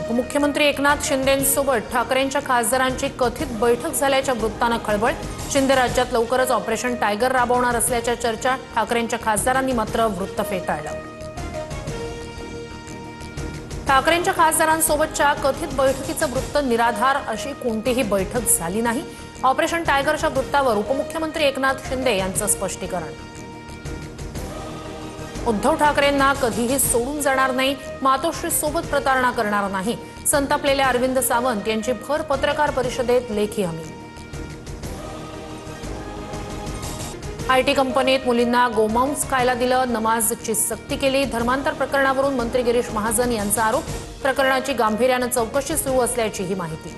उपमुख्यमंत्री एकनाथ शिंदेंसोबत ठाकरेंच्या खासदारांची कथित बैठक झाल्याच्या वृत्तानं खळबळ। शिंदे राज्यात लवकरच ऑपरेशन टायगर राबवणार असल्याच्या चर्चा। ठाकरेंच्या खासदारांनी मात्र वृत्त फेटाळलं। ठाकरेंच्या खासदारांसोबतच्या कथित बैठकीचं वृत्त निराधार, अशी कोणतीही बैठक झाली नाही। ऑपरेशन टायगरच्या वृत्तावर उपमुख्यमंत्री एकनाथ शिंदे यांचं स्पष्टीकरण। उद्धव ठाकरेंना कधीही सोडून जाणार नाही, मातोश्रीसोबत प्रतारणा करणार नाही, संतापलेले अरविंद सावंत यांची भर पत्रकार परिषदेत लेखी हमी। आयटी कंपनीत मुलींना गोमांस खायला दिलं, नमाजची सक्ती केली। धर्मांतर प्रकरणावरून मंत्री गिरीश महाजन यांचा आरोप। प्रकरणाची गांभीर्यानं चौकशी सुरू असल्याची ही माहिती।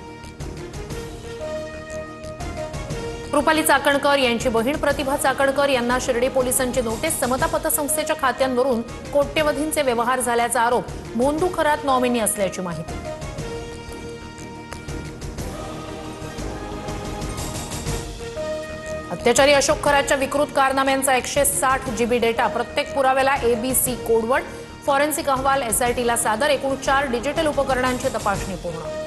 रुपाली चाकणकर यांची बहीण प्रतिभा चाकणकर यांना शिर्डी पोलिसांची नोटीस। समता पतसंस्थेच्या खात्यांवरून कोट्यवधींचे व्यवहार झाल्याचा आरोप। मोंदू खरात नॉमिनी असल्याची माहिती। अत्याचारी अशोक खरातच्या विकृत कारनाम्यांचा 160 GB डेटा, प्रत्येक पुराव्याला ABC कोडवर्ड। फॉरेन्सिक अहवाल SITला सादर। एकूण 4 डिजिटल उपकरणांची तपासणी पूर्ण।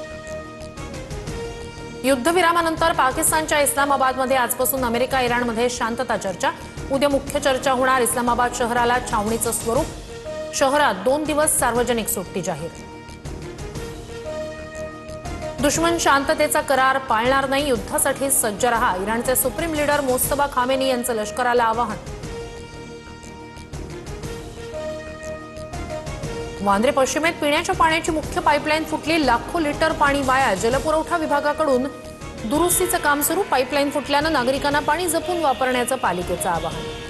युद्धविरामानंतर पाकिस्तानच्या इस्लामाबादमध्ये आजपासून अमेरिका इराणमध्ये शांतता चर्चा। उद्या मुख्य चर्चा होणार। इस्लामाबाद शहराला छावणीचं स्वरूप। शहरात 2 दिवस सार्वजनिक सुट्टी जाहीर। दुश्मन शांततेचा करार पाळणार नाही, युद्धासाठी सज्ज रहा। इराणचे सुप्रीम लीडर मोस्तफा खामेनी यांचं लष्कराला आवाहन। वांद्रे पश्चिमेत पिण्याच्या पाण्याची मुख्य पाईपलाईन फुटली, लाखो लिटर पाणी वाया। जलपुरवठा विभागाकडून दुरुस्तीचं काम सुरू। पाईपलाईन फुटल्यानं नागरिकांना पाणी जपून वापरण्याचं पालिकेचं आवाहन।